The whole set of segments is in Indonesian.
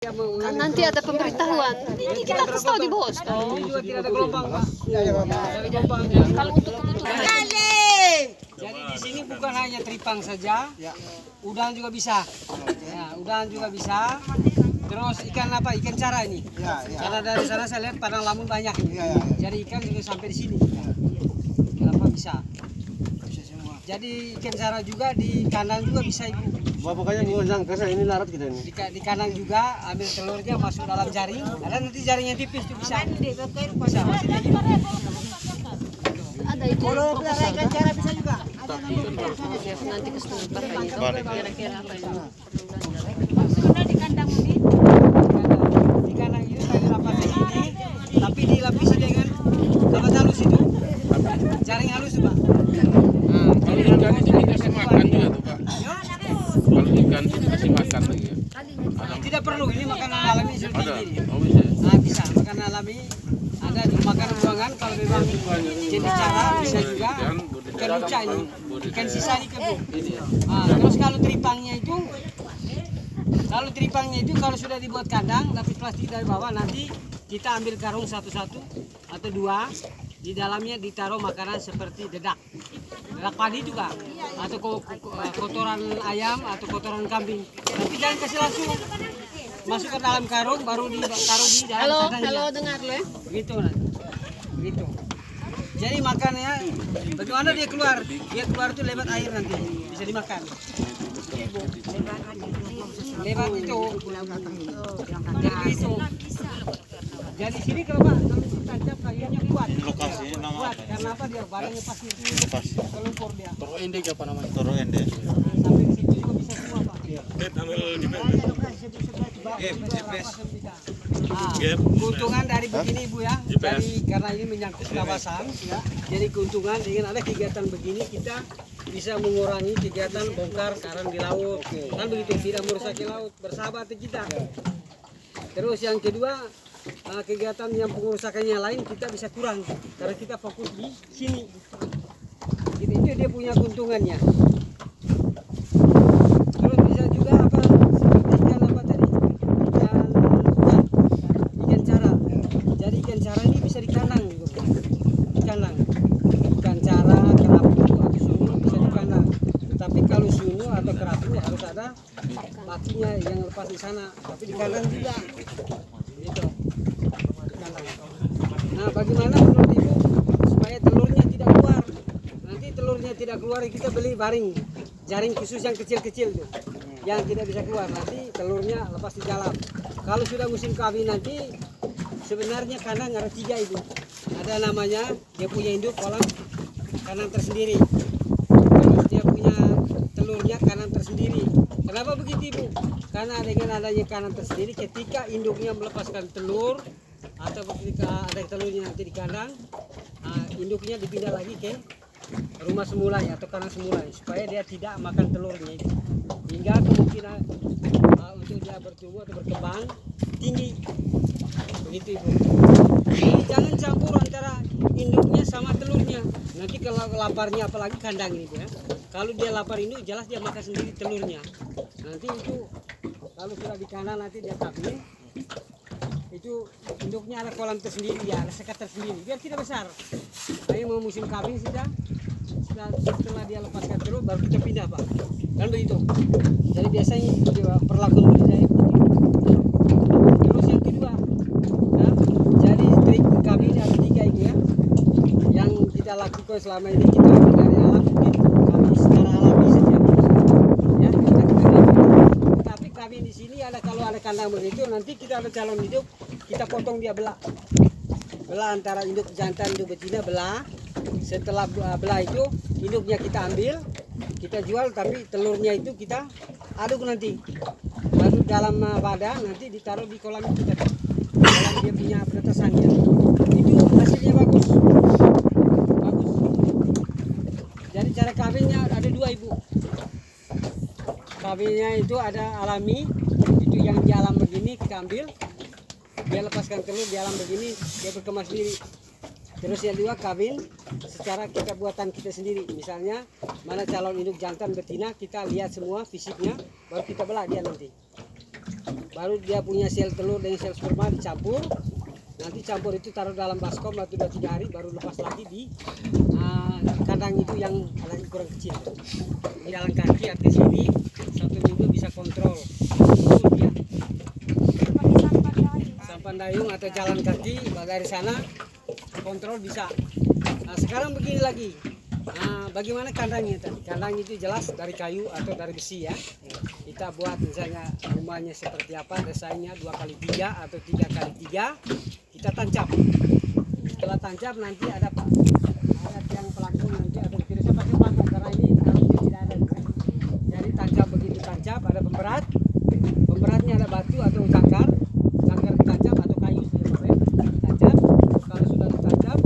Nanti ada pemberitahuan. Ini kita kasih tahu di bos. Ini juga tidak ada gelombang, Pak. Kalau untuk kebutuhan. Jadi di sini bukan hanya tripang saja, udang juga bisa. Ya, udang juga bisa. Terus ikan apa? Ikan cara ini. Karena dari sana saya lihat padang lamun banyak ini. Jadi ikan juga sampai di sini. Kenapa bisa? Jadi ikan cara juga di kandang juga bisa ibu. Pokoknya gua sangka ini larat kita ini. Di kandang juga ambil telurnya masuk dalam jaring. Ada nanti jaring yang tipis itu bisa. Bisa masih kayak gini. Ada itu. Kalau pelihara ikan cara bisa juga. Ada Nanti ke setempat kira-kira apa ini. di kandang ini. Di kandang ini saya rapat kayak gini, tapi dilapisi dengan apa halus itu. Jaring halus tuh, Pak. Nah, Kalau ikan itu dikasih makan juga tuh Pak. Kalau ikan itu dikasih makan lagi ya. Tidak perlu, ini makanan alami seperti Ada. ini. Oh bisa. Nah, bisa makanan alami. Ada makanan buangan kalau memang jenis cara bisa juga. Ikan ruca ini, ikan sisa di kebun. Nah, terus kalau teripangnya itu kalau sudah dibuat kandang, lapis plastik dari bawah, nanti kita ambil karung satu-satu atau dua. Di dalamnya ditaruh makanan seperti dedak padi juga, atau kotoran ayam atau kotoran kambing. Tapi jangan kasih langsung masuk ke dalam karung, baru ditaruh di dalam kandangnya. Halo, dengar lo ya. Gitu nanti. Gitu. Jadi makannya bagaimana dia keluar? Dia keluar itu lewat air nanti bisa dimakan. Lewat itu. Jadi itu. Jadi sini kalau Pak tancap kayunya kuat. Lokasi nama Kuat karena apa dia barangnya pasir. Kelumpur dia. Toro endek apa namanya? Toro Ende. Sampai di situ juga bisa semua Pak. Keuntungan dari begini Bu ya, dari karena ini menyangkut kawasan ya. Jadi keuntungan dengan ada kegiatan begini kita bisa mengurangi kegiatan bongkar karang di laut. Kan begitu, tidak merusak laut, bersahabat kita. Terus yang kedua, kegiatan yang pengurusakannya lain kita bisa kurang karena kita fokus di sini. Itu dia punya keuntungannya. Terus bisa juga apa seperti ikan apa tadi, ikan cara. Jadi ikan cara ini bisa dikandang juga. Dikandang. Ikan cara, kerapu atau sunu bisa dikandang. Tetapi kalau sunu atau kerapu harus ada lakinya yang lepas di sana. Tapi dikandang juga. Gitu. Dikandang. Nah, bagaimana menurut Ibu supaya telurnya tidak keluar? Nanti telurnya tidak keluar kita beli jaring khusus yang kecil-kecil tuh, yang tidak bisa keluar. Nanti telurnya lepas di dalam. Kalau sudah musim kawin nanti sebenarnya kandang ada 3 Ibu. Ada namanya dia punya induk kolam kandang tersendiri. Terus dia punya telurnya kandang tersendiri. Kenapa begitu Ibu? Karena dengan adanya kandang tersendiri, ketika induknya melepaskan telur atau ketika ada telurnya nanti di kandang, induknya dipindah lagi ke rumah semula ya, atau kandang semula supaya dia tidak makan telurnya itu. Hingga kemungkinan untuk dia bertumbuh atau berkembang tinggi. Begitu Ibu. Jadi jangan campur antara induknya sama telurnya. Nanti kalau laparnya apalagi kandang ini ya. Kalau dia lapar induk jelas dia makan sendiri telurnya. Nanti itu kalau sudah di kandang nanti dia kawin, itu induknya ada kolam tersendiri ya, ada sekat tersendiri biar tidak besar. Ayo mau musim kawin setelah dia lepaskan telur baru kita pindah Pak. Kan begitu. Jadi biasanya perlakuan budidaya begitu. Terus yang kedua, nah, jadi trik kawin ada 3 itu ya. Yang kita lakukan selama ini kita dari alam mungkin kawin secara alami saja. Ya, kita tapi kawin di sini ada kalau ada kandang begitu nanti kita ada calon hidup kita potong dia belah antara induk jantan induk betina belah. Setelah belah itu induknya kita ambil kita jual, tapi telurnya itu kita aduk nanti masuk dalam wadah, nanti ditaruh di kolam itu tadi, kolam dia punya penetasannya. Itu hasilnya bagus. Jadi cara kawinnya ada 2 Ibu. Kawinnya itu ada alami, itu yang di alam begini kita ambil, dia lepaskan telur di alam begini, dia berkembang sendiri. Terus yang 2 kawin secara kita buatan kita sendiri. Misalnya mana calon induk jantan betina kita lihat semua fisiknya, baru kita belah dia nanti. baru dia punya sel telur dengan sel sperma dicampur. Nanti campur itu taruh dalam baskom atau 2-3 hari, baru lepas lagi di kandang itu yang ada ukuran kecil. Jalan kaki atau sini 1 minggu bisa kontrol. Dia sampan dayung atau jalan kaki dari sana kontrol bisa. Nah, sekarang begini lagi. Bagaimana kandangnya tadi? Kandang itu jelas dari kayu atau dari besi ya. Kita buat misalnya rumahnya seperti apa, desainnya 2x3 atau 3x3. Kita tancap. Setelah tancap nanti ada tiang pelakung nanti atau tidak usah pakai pelakung karena ini harusnya tidak ada. Jadi tancap begitu tancap ada pemberat. Pemberatnya ada batu atau cangkar ditancap atau kayu ditancap. Kalau sudah ditancap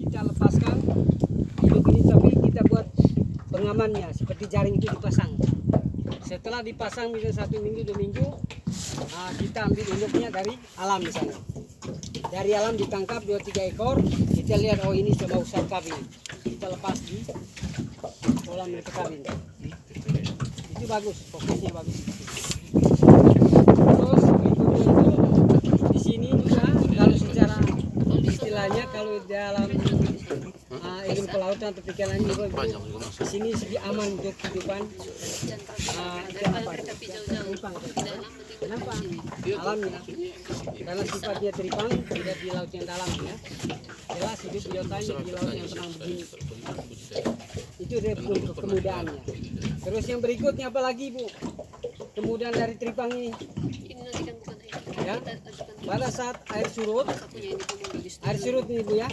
kita lepaskan hidup ini, tapi kita buat pengamannya seperti jaring itu dipasang. Setelah dipasang misalnya 1 minggu 2 minggu, kita ambil induknya dari alam misalnya. Dari alam ditangkap 2-3 ekor, kita lihat oh ini sudah usah kawin, kita lepas di kolam mereka kawin. Itu bagus, fokusnya bagus. Terus berikutnya itu di sini juga kalau secara istilahnya kalau dalam ilmu kelautan atau pikiran juga di sini segi aman untuk kehidupan. Kenapa? Alamnya, karena sifatnya teripang tidak di laut yang dalam ya. Jelas hidup biotanya di laut yang tenang begini. Itu dia untuk kemudahannya. Terus yang berikutnya apa lagi Bu? Kemudahan dari teripang ini. Ya, pada saat air surut ini Bu ya.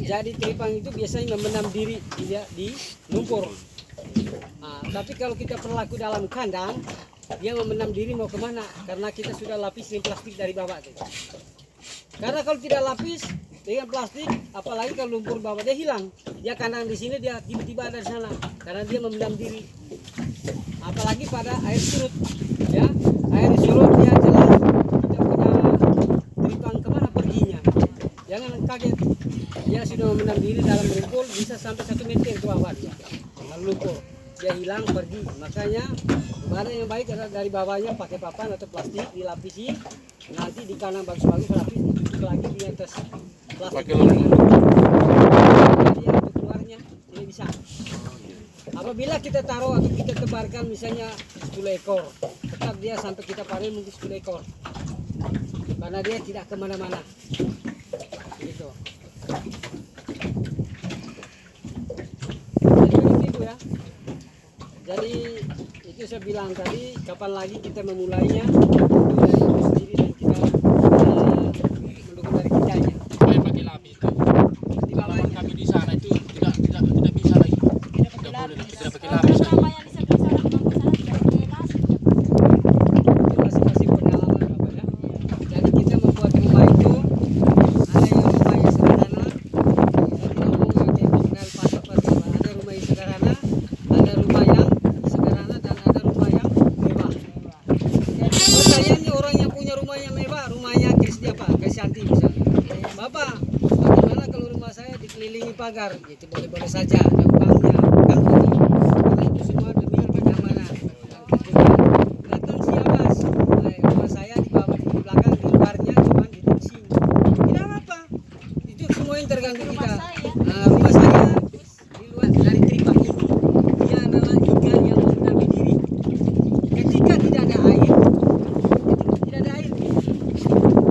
Jadi teripang itu biasanya memendam diri di lumpur. Tapi kalau kita perlaku dalam kandang, dia memendam diri mau kemana? Karena kita sudah lapisin plastik dari bawah. Karena kalau tidak lapis dengan plastik, apalagi kalau lumpur bawah dia hilang. Dia kandang di sini dia tiba-tiba ada di sana karena dia memendam diri. Apalagi pada air surut, ya air surut dia jelas kita punya teripang kemana perginya. Jangan kaget, dia sudah memendam diri dalam lumpur bisa sampai 1 meter ke bawah dia. Lalu lumpur dia hilang pergi, makanya mana yang baik adalah dari bawahnya pakai papan atau plastik dilapisi, nanti di kanan bagus-bagus lapis ditutup lagi di atas plastik. Jadi untuk keluarnya ini bisa. Apabila kita taruh atau kita tebarkan misalnya 10 ekor, tetap dia sampai kita panen mungkin 10 ekor, karena dia tidak kemana-mana. Gitu. Jadi itu ya. Jadi itu saya bilang tadi, kapan lagi kita memulainya itu dari itu sendiri dan kita mendukung dari kitanya. Supaya pakai lapis itu. Di bawah kami di sana itu tidak bisa lagi. Tidak boleh tidak pakai lapis lagi. Itu masing-masing pengalaman Bapak ya. Jadi kita membuat rumah itu ada yang rumahnya sederhana, ada rumah yang sederhana, ada rumah yang sederhana dan ada rumah yang mewah. Pertanyaannya orang yang punya rumah yang mewah, rumahnya Kristi apa? Kristianti misalnya. Bapak, bagaimana kalau rumah saya dikelilingi pagar? Itu boleh-boleh saja, ada banknya, kan gitu. Karena itu semua demi kenyamanan. Datang siapa? Rumah saya di bawah, di belakang, di luarnya cuma di sini. Tidak apa-apa. Itu semua yang tergantung kita. Rumah saya di luar dari teripang ini, dia adalah ikan yang memendami diri. Ketika tidak ada air,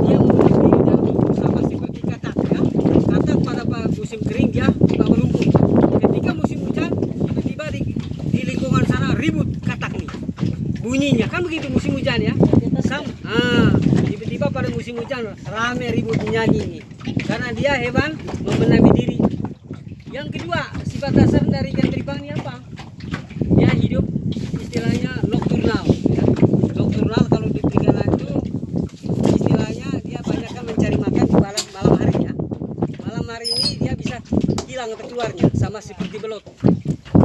dia memendam diri dalam lumpur sama seperti katak ya. Katak pada musim kering dia di bawah lumpur. Ketika musim hujan, tiba-tiba di lingkungan sana ribut katak nih. Bunyinya kan begitu musim hujan ya. Tiba-tiba pada musim hujan rame ribut nyanyi nih. Karena dia hewan memendami diri. Yang kedua, sifat dasar dari ikan teripang ini apa? Dia hidup istilahnya nocturnal ya. Nocturnal kalau di perikanan itu istilahnya dia banyakkan mencari makan di malam hari ya. Malam hari ini dia bisa hilang atau keluarnya sama seperti belut.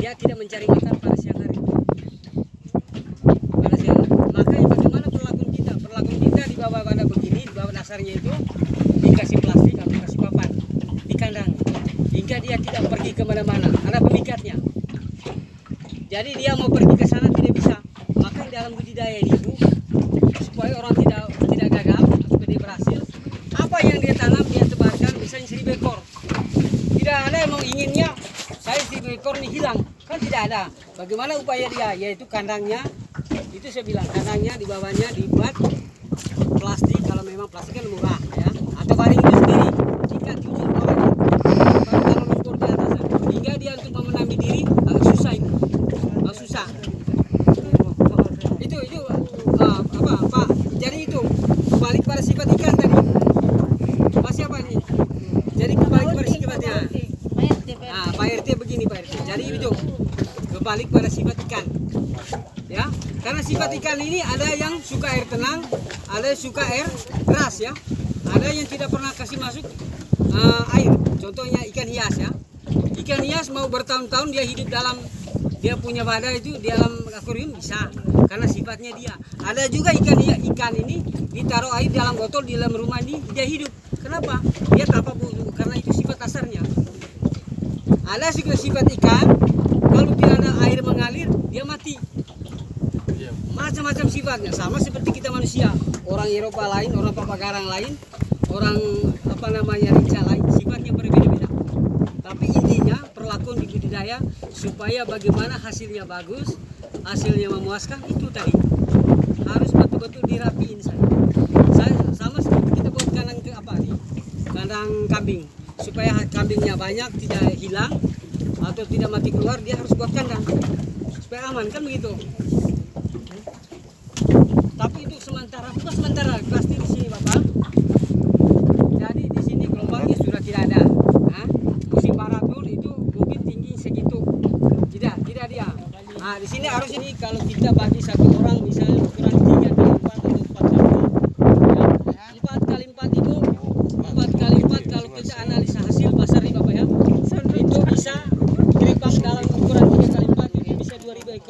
Dia tidak mencari makan pada siang hari. Makanya bagaimana perlakuan kita? Perlakuan kita di bawah wadah begini, di bawah dasarnya itu dikasih plastik atau dikasih papan di kandang, hingga dia tidak pergi kemana-mana. Ada pemikatnya. Jadi dia mau pergi ke sana tidak bisa. Maka dalam budidaya ini Bu, supaya ada. Bagaimana upaya dia? Yaitu kandangnya, itu saya bilang kandangnya di bawahnya dibuat plastik, kalau memang plastik kan murah ya, atau baring itu sendiri. Jika di ujung bawahnya, kalau lumpur di atasnya, hingga dia untuk memenangi diri agak susah itu, susah. Itu apa? Jadi itu kembali pada sifat ikan tadi. Masih apa nih? Jadi kembali pada sifatnya. Pak RT begini Pak RT. Jadi itu kembali pada sifat ikan. Ya, karena sifat ikan ini ada yang suka air tenang, ada yang suka air keras ya. Ada yang tidak pernah kasih masuk air. Contohnya ikan hias ya. Ikan hias mau bertahun-tahun dia hidup dalam, dia punya wadah itu di dalam akuarium bisa, karena sifatnya dia. Ada juga ikan ini ditaruh air dalam botol di dalam rumah ini dia hidup. Kenapa? Dia tanpa butuh, karena itu sifat dasarnya. Ada juga sifat ikan kalau tidak ada air mengalir dia mati. Macam-macam sifatnya, sama seperti kita manusia. Orang Eropa lain, orang Papagarang lain, orang Rinca lain, sifatnya berbeda-beda. Tapi intinya perlakuan di budidaya supaya bagaimana hasilnya bagus, hasilnya memuaskan, itu tadi harus betul-betul dirapiin saya. Sama seperti kita buat kandang kandang kambing, supaya kambingnya banyak tidak hilang atau tidak mati keluar, dia harus buat kandang supaya aman, kan begitu. Tapi itu sementara, bukan sementara, pasti di sini Bapak. Jadi di sini gelombangnya sudah tidak ada. Musim barat pun itu mungkin tinggi segitu. Tidak dia. Di sini harus ini kalau kita bagi satu orang misalnya ukuran 3 kali 4 atau 4 kali 4. Ya. 4 kali 4 itu 4 kali 4 kalau kita analisa hasil pasar